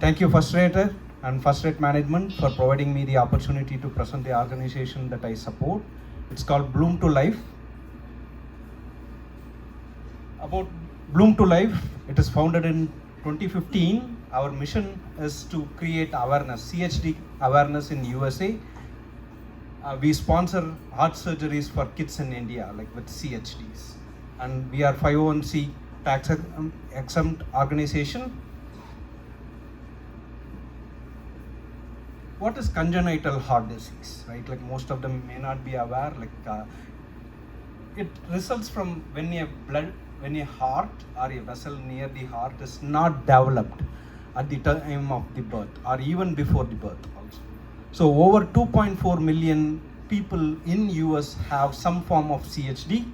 Thank you, FirstRate and FirstRate Management, for providing me the opportunity to present the organization that I support. It's called Bloom to Life. About Bloom to Life, it is founded in 2015. Our mission is to create awareness, CHD awareness in USA. We sponsor heart surgeries for kids in India, like with CHDs. And we are 501c tax exempt organization. What is congenital heart disease, right? Like most of them may not be aware. It results from when a heart or a vessel near the heart is not developed at the time of the birth or even before the birth also. So over 2.4 million people in US have some form of CHD.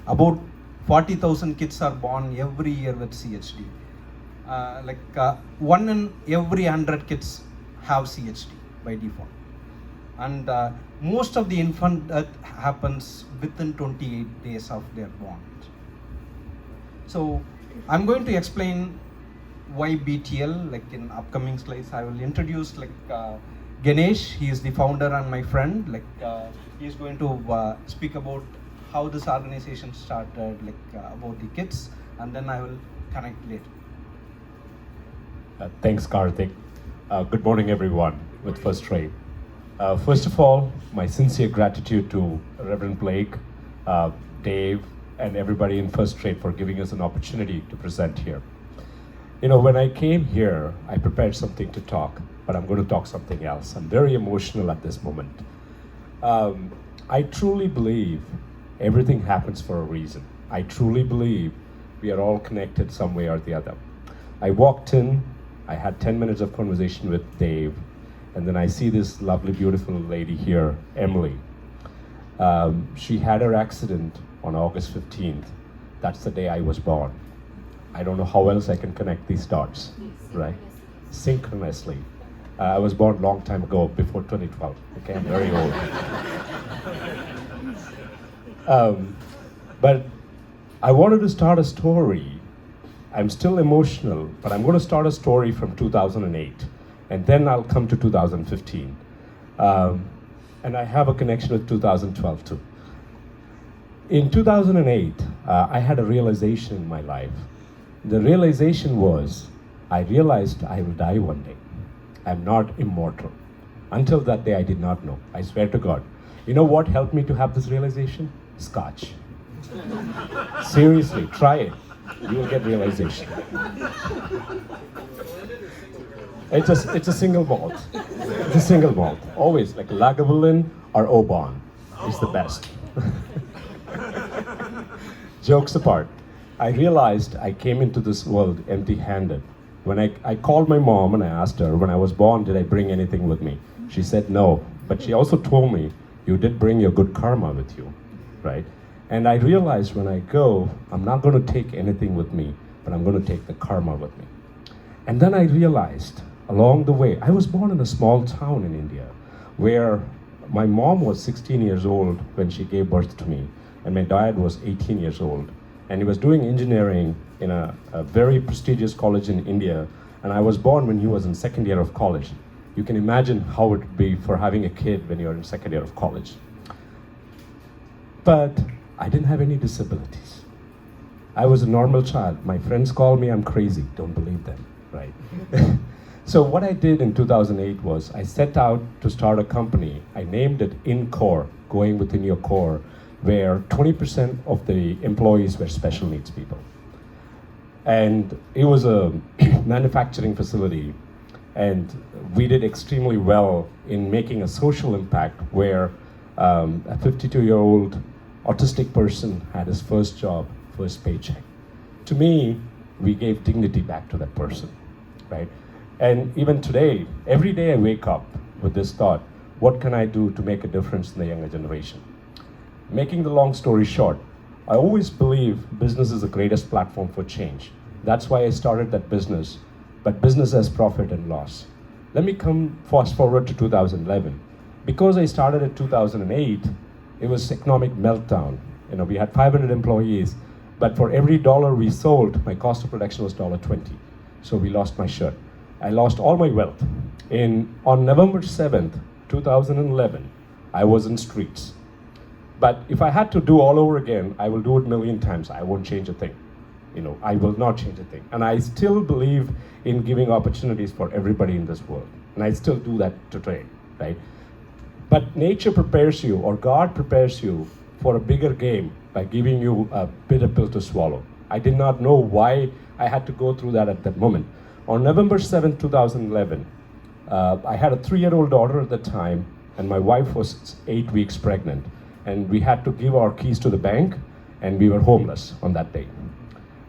About 40,000 kids are born every year with CHD. 1 in every 100 kids have CHD by default. And most of the infant death happens within 28 days of their born. So I'm going to explain why BTL, like in upcoming slides. I will introduce Ganesh. He is the founder and my friend. He is going to speak about how this organization started, about the kids, and then I will connect later. Thanks, Karthik. Good morning, everyone, with FirstRate. First of all, my sincere gratitude to Reverend Blake, Dave, and everybody in FirstRate for giving us an opportunity to present here. You know, when I came here, I prepared something to talk, but I'm going to talk something else. I'm very emotional at this moment. I truly believe everything happens for a reason. I truly believe we are all connected some way or the other. I walked in, I had 10 minutes of conversation with Dave, and then I see this lovely, beautiful lady here, Emily. She had her accident on August 15th. That's the day I was born. I don't know how else I can connect these dots, right? Synchronously. I was born a long time ago, before 2012. Okay, I'm very old. But I wanted to start a story. I'm still emotional, but I'm going to start a story from 2008, and then I'll come to 2015. And I have a connection with 2012 too. In 2008, I had a realization in my life. The realization was, I realized I will die one day. I'm not immortal. Until that day, I did not know. I swear to God. You know what helped me to have this realization? Scotch. Seriously, try it. You will get realization. It's a single malt. It's a single malt. Always, like Lagavulin or Oban is the best. Jokes apart, I realized I came into this world empty-handed. When I called my mom and I asked her, when I was born, did I bring anything with me? She said no, but she also told me, you did bring your good karma with you, right? And I realized when I go, I'm not going to take anything with me, but I'm going to take the karma with me. And then I realized along the way, I was born in a small town in India where my mom was 16 years old when she gave birth to me, and my dad was 18 years old. And he was doing engineering in a very prestigious college in India, and I was born when he was in second year of college. You can imagine how it would be for having a kid when you're in second year of college. But I didn't have any disabilities. I was a normal child. My friends call me, I'm crazy. Don't believe them, right? So what I did in 2008 was I set out to start a company. I named it InCore, Going Within Your Core, where 20% of the employees were special needs people. And it was a manufacturing facility, and we did extremely well in making a social impact where a 52-year-old autistic person had his first job, first paycheck. To me, we gave dignity back to that person, right? And even today, every day I wake up with this thought, what can I do to make a difference in the younger generation? Making the long story short, I always believe business is the greatest platform for change. That's why I started that business, but business has profit and loss. Let me come fast forward to 2011. Because I started in 2008, it was economic meltdown. You know, we had 500 employees, but for every dollar we sold, my cost of production was $1.20. So we lost my shirt. I lost all my wealth. On November 7th, 2011, I was in streets. But if I had to do all over again, I will do it a million times. I won't change a thing. I will not change a thing. And I still believe in giving opportunities for everybody in this world. And I still do that today, right? But nature prepares you, or God prepares you for a bigger game by giving you a bitter pill to swallow. I did not know why I had to go through that at that moment. On November 7th, 2011, I had a 3-year-old daughter at the time, and my wife was 8 weeks pregnant. And we had to give our keys to the bank, and we were homeless on that day.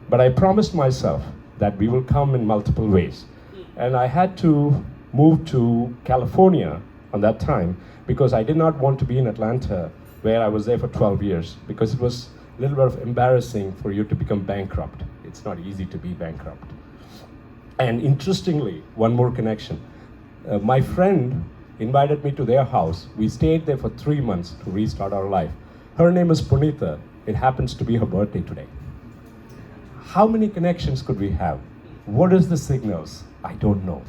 But I promised myself that we will come in multiple ways. And I had to move to California on that time because I did not want to be in Atlanta, where I was there for 12 years, because it was a little bit of embarrassing for you to become bankrupt. It's not easy to be bankrupt. And interestingly, one more connection. My friend invited me to their house. We stayed there for 3 months to restart our life. Her name is Punita. It happens to be her birthday today. How many connections could we have? What is the signals? I don't know,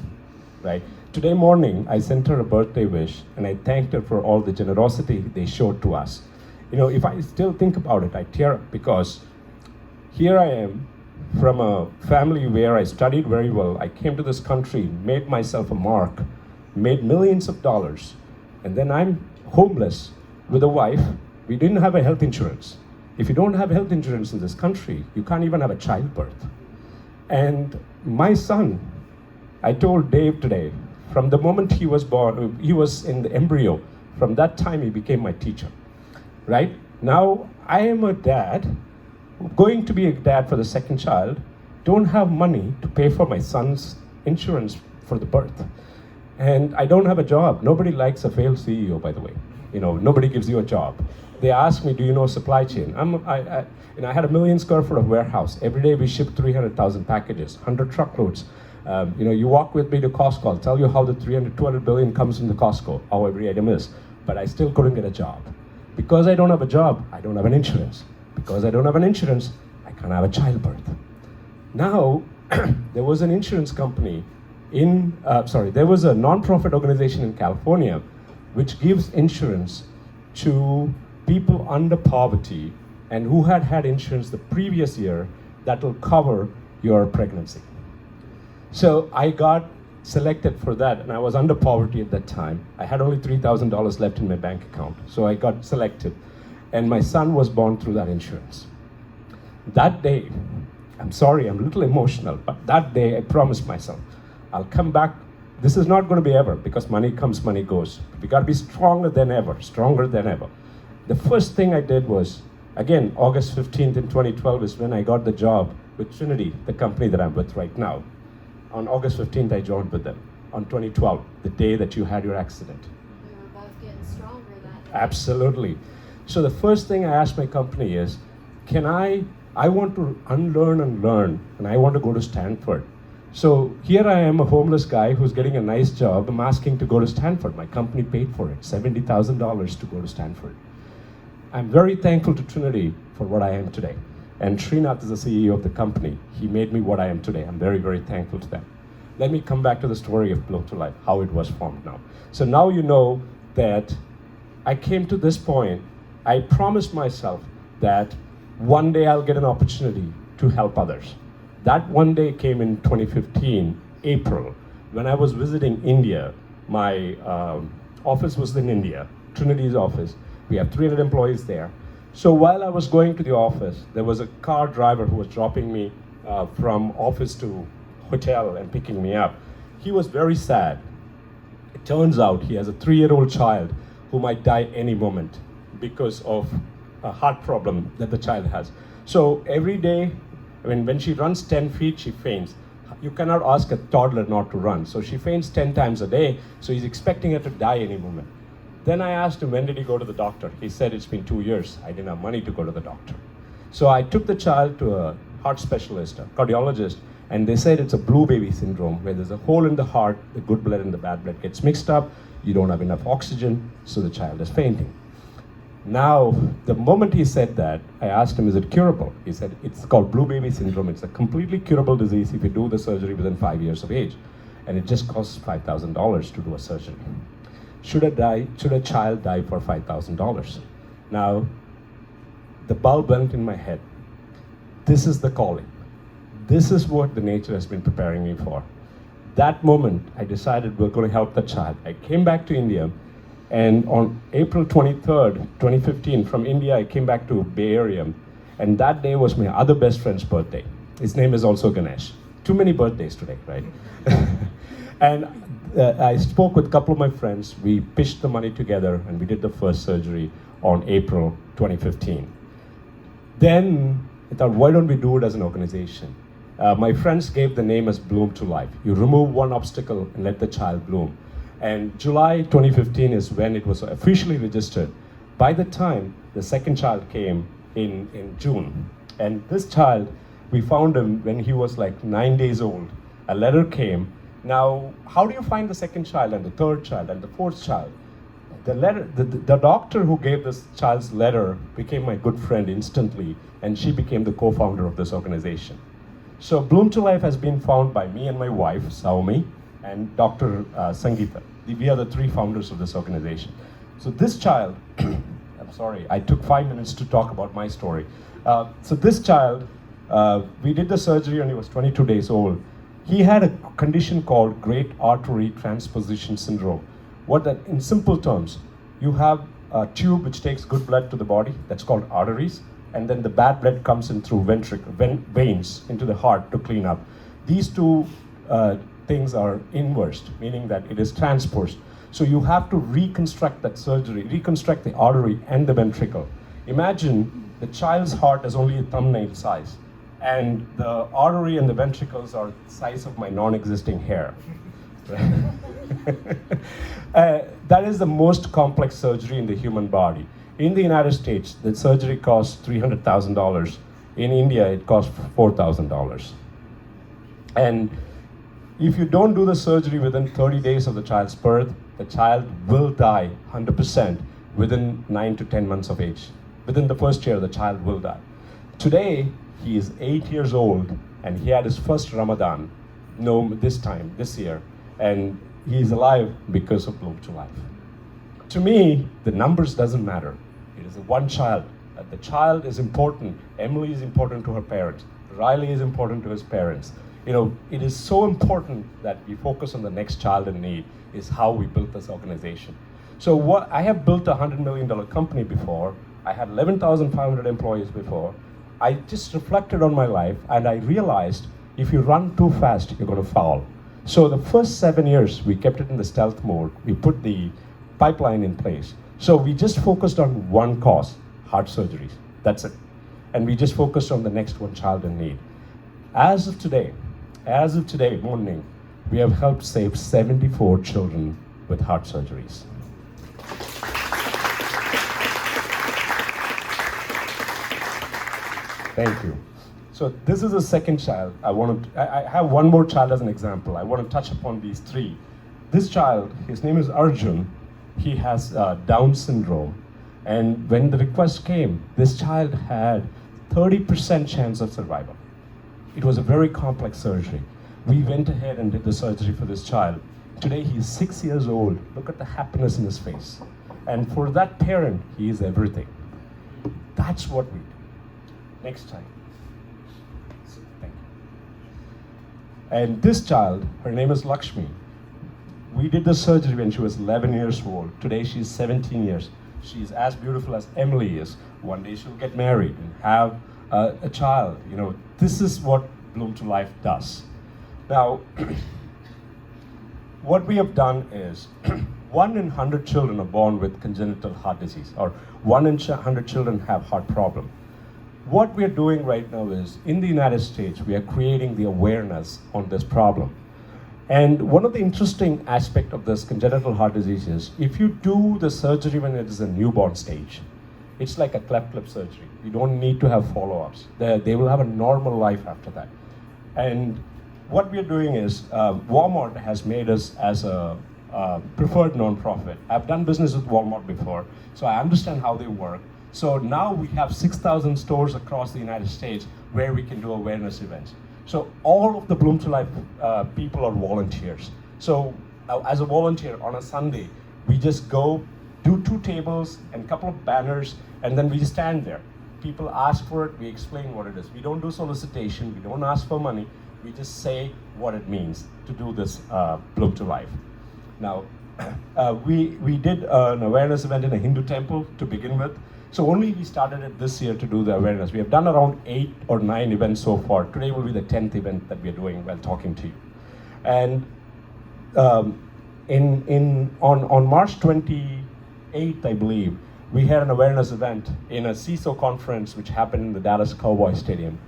right? Today morning, I sent her a birthday wish, and I thanked her for all the generosity they showed to us. If I still think about it, I tear up, because here I am from a family where I studied very well. I came to this country, made myself a mark, made millions of dollars, and then I'm homeless with a wife. We didn't have a health insurance. If you don't have health insurance in this country, you can't even have a childbirth. And my son, I told Dave today, from the moment he was born, he was in the embryo, from that time he became my teacher, right? Now I am a dad, going to be a dad for the second child, don't have money to pay for my son's insurance for the birth. And I don't have a job. Nobody likes a failed CEO, by the way. Nobody gives you a job. They ask me, do you know supply chain? I had a 1 million square foot of warehouse. Every day we ship 300,000 packages, 100 truckloads. You walk with me to Costco. I'll tell you how the 200 billion comes from the Costco, how every item is. But I still couldn't get a job. Because I don't have a job, I don't have an insurance. Because I don't have an insurance, I can't have a childbirth. Now, there was an insurance company there was a non-profit organization in California which gives insurance to people under poverty and who had insurance the previous year that will cover your pregnancy. So I got selected for that, and I was under poverty at that time. I had only $3,000 left in my bank account, so I got selected, and my son was born through that insurance. That day, I'm sorry, I'm a little emotional, but that day I promised myself, I'll come back. This is not going to be ever, because money comes, money goes. We got to be stronger than ever, stronger than ever. The first thing I did was, again, August 15th in 2012 is when I got the job with Trinity, the company that I'm with right now. On August 15th, I joined with them. On 2012, the day that you had your accident. We were both getting stronger that day. Absolutely. So the first thing I asked my company is, I want to unlearn and learn, and I want to go to Stanford. So here I am, a homeless guy who's getting a nice job. I'm asking to go to Stanford. My company paid for it, $70,000 to go to Stanford. I'm very thankful to Trinity for what I am today. And Srinath is the CEO of the company. He made me what I am today. I'm very, very thankful to them. Let me come back to the story of Blow to Life, how it was formed now. So now you know that I came to this point. I promised myself that one day I'll get an opportunity to help others. That one day came in 2015, April, when I was visiting India. My office was in India, Trinity's office. We have 300 employees there. So while I was going to the office, there was a car driver who was dropping me from office to hotel and picking me up. He was very sad. It turns out he has a 3-year-old child who might die any moment because of a heart problem that the child has. So every day, when she runs 10 feet, she faints. You cannot ask a toddler not to run. So she faints 10 times a day, so he's expecting her to die any moment. Then I asked him, when did he go to the doctor? He said, it's been 2 years. I didn't have money to go to the doctor. So I took the child to a heart specialist, a cardiologist, and they said it's a blue baby syndrome, where there's a hole in the heart, the good blood and the bad blood gets mixed up, you don't have enough oxygen, so the child is fainting. Now, the moment he said that, I asked him, is it curable? He said, it's called blue baby syndrome. It's a completely curable disease if you do the surgery within 5 years of age. and it just costs $5,000 to do a surgery. Should a child die for $5,000? Now, the bulb went in my head. This is the calling. This is what the nature has been preparing me for. That moment, I decided we're going to help the child. I came back to India, and on April 23rd, 2015, from India, I came back to Bay Area, and that day was my other best friend's birthday. His name is also Ganesh. Too many birthdays today, right? And I spoke with a couple of my friends. We pitched the money together, and we did the first surgery on April 2015. Then I thought, why don't we do it as an organization? My friends gave the name as Bloom to Life. You remove one obstacle and let the child bloom. And July 2015 is when it was officially registered. By the time the second child came in June, and this child, we found him when he was like 9 days old. A letter came. Now, how do you find the second child and the third child and the fourth child? The doctor who gave this child's letter became my good friend instantly, and she became the co-founder of this organization. So Bloom to Life has been found by me and my wife, Saumi, and Dr. Sangeeta. We are the three founders of this organization. So this child, I'm sorry, I took 5 minutes to talk about my story. So this child, we did the surgery when he was 22 days old. He had a condition called great artery transposition syndrome. What that, in simple terms, you have a tube which takes good blood to the body, that's called arteries, and then the bad blood comes in through veins into the heart to clean up. These two things are inversed, meaning that it is transposed. So you have to reconstruct that surgery, reconstruct the artery and the ventricle. Imagine the child's heart is only a thumbnail size, and the artery and the ventricles are the size of my non-existing hair. That is the most complex surgery in the human body. In the United States, the surgery costs $300,000. In India, it costs $4,000. And if you don't do the surgery within 30 days of the child's birth, the child will die 100% within 9 to 10 months of age. Within the first year, the child will die. Today, he is 8 years old, and he had his first Ramadan, this year, and he is alive because of Bloom to Life. To me, the numbers doesn't matter. It is one child. The child is important. Emily is important to her parents. Riley is important to his parents. You know, it is so important that we focus on the next child in need, is how we built this organization. So I have built a $100 million company before. I had 11,500 employees before. I just reflected on my life, and I realized if you run too fast, you're going to fall. So the first 7 years, we kept it in the stealth mode. We put the pipeline in place. So we just focused on one cause, heart surgeries. That's it. And we just focused on the next one child in need. As of today morning, we have helped save 74 children with heart surgeries. Thank you. So this is the second child. I have one more child as an example. I want to touch upon these three. This child, his name is Arjun. He has Down syndrome. And when the request came, this child had 30% chance of survival. It was a very complex surgery. We went ahead and did the surgery for this child. Today he's 6 years old. Look at the happiness in his face. And for that parent, he is everything. That's what we do. Next time. Thank you. And this child, her name is Lakshmi. We did the surgery when she was 11 years old. Today she's 17 years. She's as beautiful as Emily is. One day she'll get married and have a child. You know, this is what Bloom to Life does. Now, what we have done is 1 in 100 children are born with congenital heart disease, or 1 in 100 children have heart problem. What we're doing right now is, in the United States, we are creating the awareness on this problem. And one of the interesting aspects of this congenital heart disease is, if you do the surgery when it is a newborn stage, it's like a cleft lip surgery. You don't need to have follow-ups. They will have a normal life after that. And what we're doing is, Walmart has made us as a preferred nonprofit. I've done business with Walmart before, so I understand how they work. So now we have 6,000 stores across the United States where we can do awareness events. So all of the Bloom to Life people are volunteers. So as a volunteer on a Sunday, we just go, do 2 tables and a couple of banners, and then we just stand there. People ask for it, we explain what it is. We don't do solicitation, we don't ask for money, we just say what it means to do this Bloom to Life. Now, we did an awareness event in a Hindu temple to begin with. So only we started it this year to do the awareness. We have done around 8 or 9 events so far. Today will be the 10th event that we are doing while talking to you. And on March 28th, I believe, we had an awareness event in a CISO conference which happened in the Dallas Cowboys Stadium.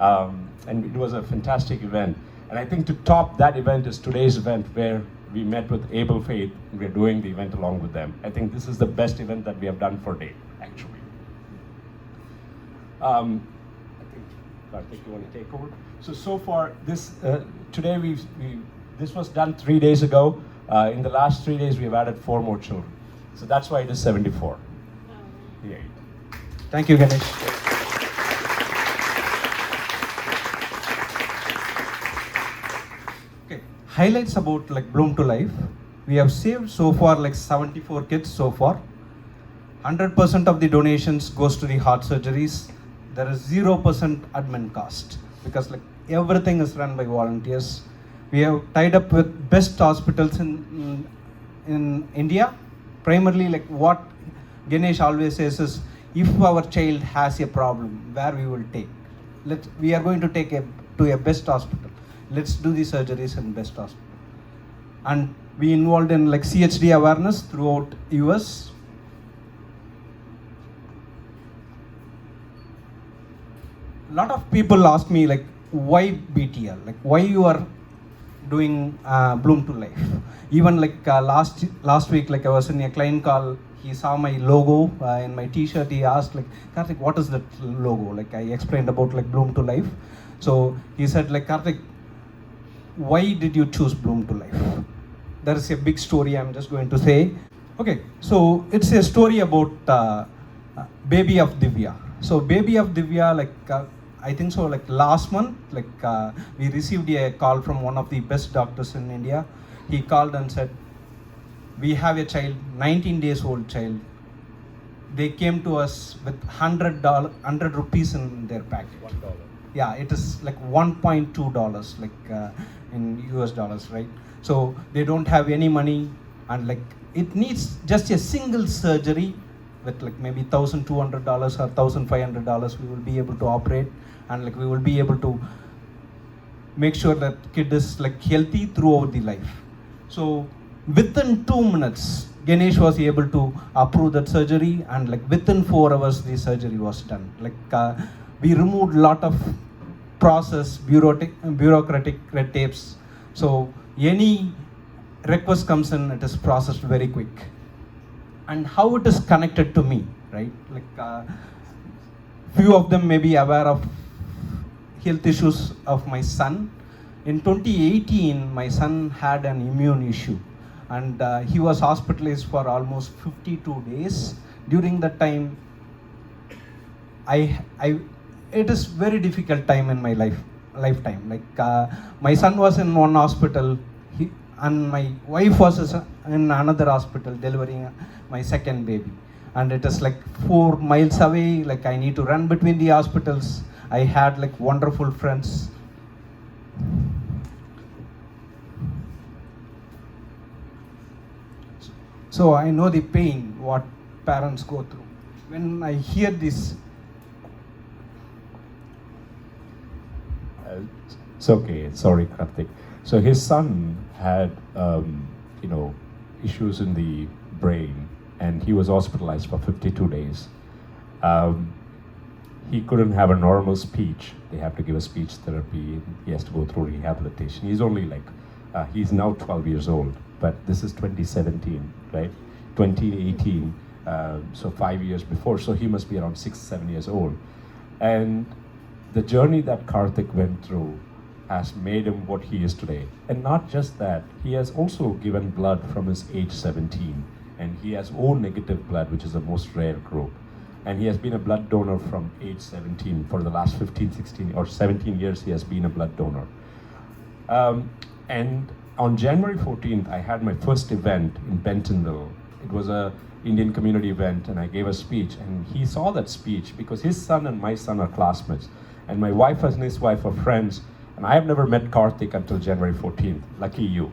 And it was a fantastic event. And I think to top that event is today's event, where we met with Able Faith and we're doing the event along with them. I think this is the best event that we have done for date, actually. I think, Karthik, you want to take over? So far, this today this was done 3 days ago. In the last 3 days, we've added 4 more children. So that's why it is 74. Yeah. Thank you, Ganesh. Okay, highlights about like Bloom to Life. We have saved so far like 74 kids so far. 100% of the donations goes to the Heart Surgeries. There is 0% admin cost because like everything is run by volunteers. We have tied up with best hospitals in India. Primarily, like what Ganesh always says is, if our child has a problem, where we will take. We are going to take to a best hospital. Let's do the surgeries in best hospital. And we involved in like CHD awareness throughout US. A lot of people ask me like, why BTL? Like, why you are doing Bloom to Life? Even like last week, like I was in a client call, he saw my logo in my t-shirt. He asked like, Karthik, what is that logo? Like I explained about like Bloom to Life. So he said like, Karthik, why did you choose Bloom to Life? There is a big story I'm just going to say. Okay, so it's a story about baby of Divya. So baby of Divya, like I think so like last month, like we received a call from one of the best doctors in India. He called and said, we have a child, 19 days old child. They came to us with $100 rupees in their packet. $1. Yeah, it is like $1.2, like in US dollars, right? So they don't have any money, and like it needs just a single surgery with like maybe $1,200 or $1,500. We will be able to operate, and like we will be able to make sure that kid is like healthy throughout the life. So within 2 minutes, Ganesh was able to approve that surgery, and like within 4 hours, the surgery was done. Like we removed a lot of process, bureaucratic red tapes. So any request comes in, it is processed very quick. And how it is connected to me, right? Like few of them may be aware of health issues of my son. In 2018, my son had an immune issue, and he was hospitalized for almost 52 days. During that time, it is very difficult time in my lifetime. Like my son was in one hospital, and my wife was in another hospital delivering my second baby. And it is like 4 miles away. Like I need to run between the hospitals. I had like wonderful friends. So I know the pain what parents go through. When I hear this, it's okay. Sorry, Karthik. So his son had, issues in the brain, and he was hospitalized for 52 days. He couldn't have a normal speech. They have to give a speech therapy. He has to go through rehabilitation. He's only like, he's now 12 years old, but this is 2017, right? 2018, so 5 years before. So he must be around 6-7 years old. And the journey that Karthik went through has made him what he is today. And not just that, he has also given blood from his age 17. And he has O negative blood, which is the most rare group. and he has been a blood donor from age 17. For the last 15, 16, or 17 years, he has been a blood donor. And on January 14th, I had my first event in Bentonville. It was a Indian community event, and I gave a speech, and he saw that speech because his son and my son are classmates, and my wife and his wife are friends, and I have never met Karthik until January 14th. Lucky you.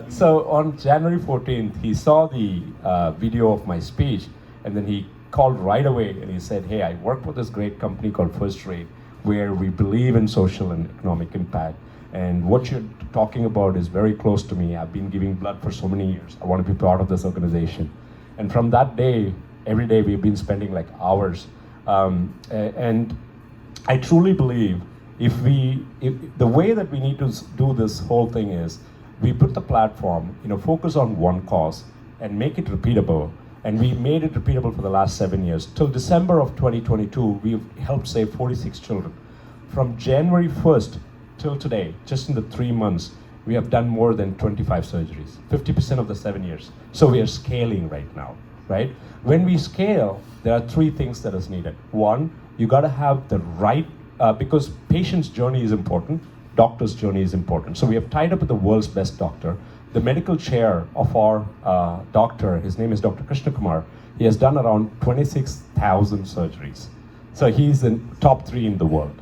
So on January 14th, he saw the video of my speech, and then he called right away and he said, hey, I work with this great company called FirstRate, where we believe in social and economic impact. And what you're talking about is very close to me. I've been giving blood for so many years. I want to be part of this organization. And from that day, every day we've been spending like hours. And I truly believe if the way that we need to do this whole thing is we put the platform, focus on one cause and make it repeatable. And we made it repeatable for the last 7 years. Till December of 2022, we've helped save 46 children. From January 1st till today, just in the 3 months, we have done more than 25 surgeries, 50% of the 7 years. So we are scaling right now, right? When we scale, there are 3 things that is needed. One, you gotta have the right, because patient's journey is important, doctor's journey is important. So we have tied up with the world's best doctor. The medical chair of our doctor, his name is Dr. Krishna Kumar, he has done around 26,000 surgeries. So he's in top 3 in the world.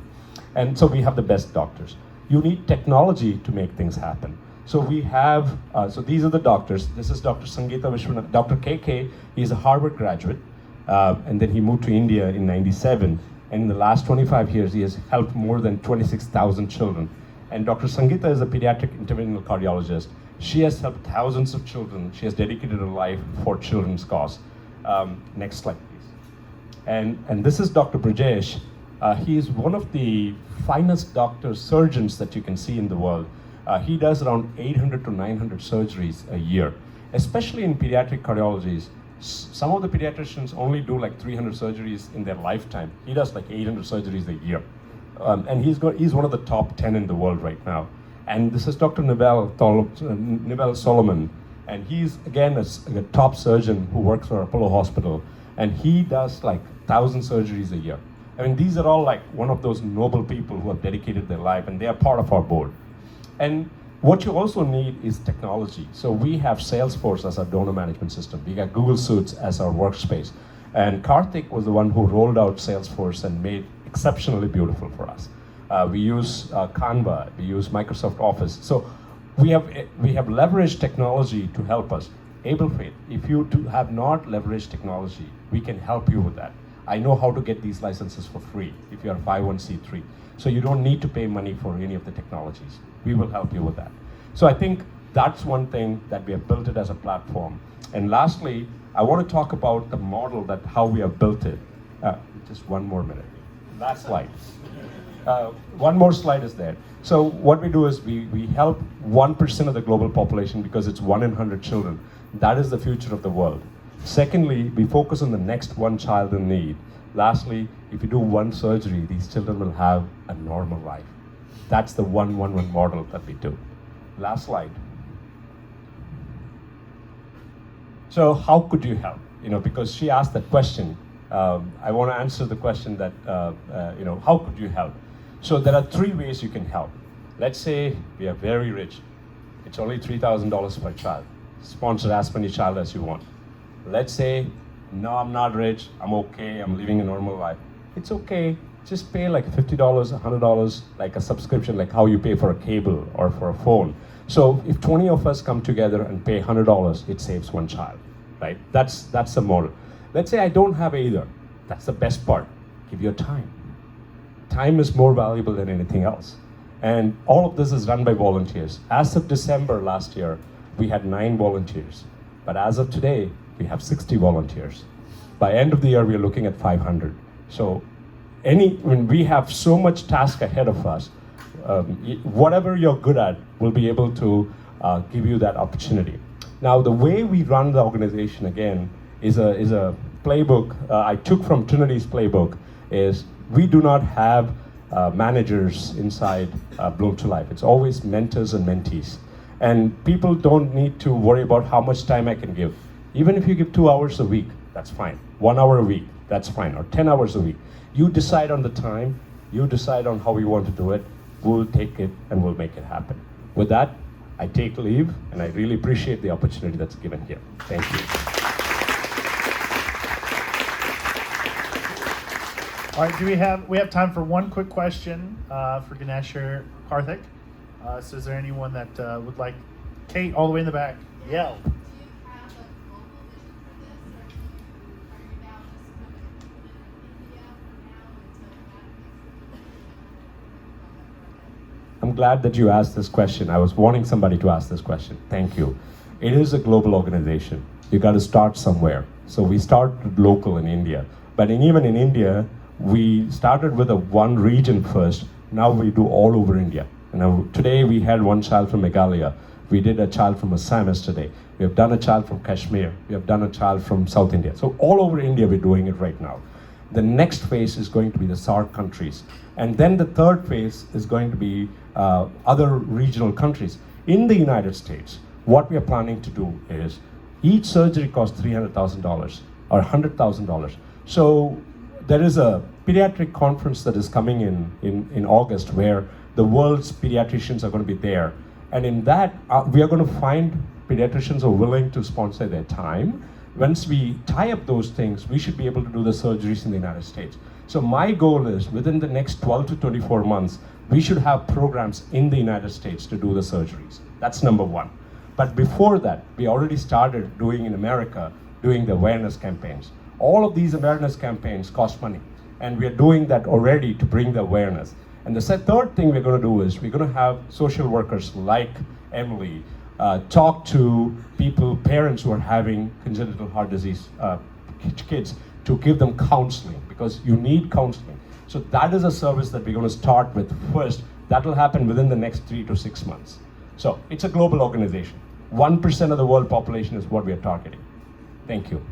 And so we have the best doctors. You need technology to make things happen. So we have, so these are the doctors. This is Dr. Sangeeta Vishwanath. Dr. KK, he's a Harvard graduate, and then he moved to India in '97. And in the last 25 years, he has helped more than 26,000 children. And Dr. Sangeeta is a pediatric interventional cardiologist. She has helped thousands of children. She has dedicated her life for children's cause. Next slide, please. And this is Dr. Brajesh. He is one of the finest doctors, surgeons that you can see in the world. He does around 800 to 900 surgeries a year, especially in pediatric cardiologies. Some of the pediatricians only do like 300 surgeries in their lifetime. He does like 800 surgeries a year. And he's one of the top 10 in the world right now. And this is Dr. Nibel Solomon. And he's, again, a top surgeon who works for Apollo Hospital. And he does like 1,000 surgeries a year. I mean, these are all like one of those noble people who have dedicated their life, and they are part of our board. And what you also need is technology. So we have Salesforce as our donor management system. We got Google Suites as our workspace. And Karthik was the one who rolled out Salesforce and made exceptionally beautiful for us. We use Canva, we use Microsoft Office. So we have leveraged technology to help us. AbleFaith, if you have not leveraged technology, we can help you with that. I know how to get these licenses for free if you are 501c3. So you don't need to pay money for any of the technologies. We will help you with that. So I think that's one thing that we have built it as a platform. And lastly, I want to talk about the model that how we have built it. Just one more minute. Last slide. One more slide is there. So what we do is we help 1% of the global population because it's 1 in 100 children. That is the future of the world. Secondly, we focus on the next one child in need. Lastly, if you do one surgery, these children will have a normal life. That's the 1-1-1 model that we do. Last slide. So how could you help? Because she asked that question. I want to answer the question that, how could you help? So there are 3 ways you can help. Let's say we are very rich. It's only $3,000 per child. Sponsor as many child as you want. Let's say, no, I'm not rich, I'm okay, I'm living a normal life. It's okay, just pay like $50, $100, like a subscription, like how you pay for a cable or for a phone. So if 20 of us come together and pay $100, it saves 1 child, right? That's the model. Let's say I don't have either. That's the best part. Give your time. Time is more valuable than anything else. And all of this is run by volunteers. As of December last year, we had 9 volunteers. But as of today, we have 60 volunteers. By end of the year, we are looking at 500. So when we have so much task ahead of us, whatever you're good at, we'll be able to give you that opportunity. Now, the way we run the organization, again, is a playbook I took from Trinity's playbook, is we do not have managers inside Bloom to Life. It's always mentors and mentees. And people don't need to worry about how much time I can give. Even if you give 2 hours a week, that's fine. 1 hour a week, that's fine. Or 10 hours a week. You decide on the time, you decide on how you want to do it. We'll take it and we'll make it happen. With that, I take leave, and I really appreciate the opportunity that's given here. Thank you. All right, we have time for one quick question for Ganesh or Karthik. So is there anyone that would like, Kate, all the way in the back, yell. Do you have a global vision for this, or are you now just kind of putting it in India for now until that I'm glad that you asked this question. I was wanting somebody to ask this question. Thank you. It is a global organization. You got to start somewhere. So we started local in India. But even in India, we started with a one region first. Now we do all over India. Today we had one child from Meghalaya. We did a child from Assam yesterday. We have done a child from Kashmir. We have done a child from South India. So all over India we're doing it right now. The next phase is going to be the SAARC countries. And then the third phase is going to be other regional countries. In the United States, what we are planning to do is each surgery costs $300,000 or $100,000. So there is a pediatric conference that is coming in August where the world's pediatricians are going to be there. And in that, we are going to find pediatricians who are willing to sponsor their time. Once we tie up those things, we should be able to do the surgeries in the United States. So my goal is within the next 12 to 24 months, we should have programs in the United States to do the surgeries. That's number one. But before that, we already started doing in America, doing the awareness campaigns. All of these awareness campaigns cost money. And we are doing that already to bring the awareness. And the third thing we're going to do is we're going to have social workers like Emily talk to people, parents who are having congenital heart disease kids, to give them counseling, because you need counseling. So that is a service that we're going to start with first. That will happen within the next 3 to 6 months. So it's a global organization. 1% of the world population is what we are targeting. Thank you.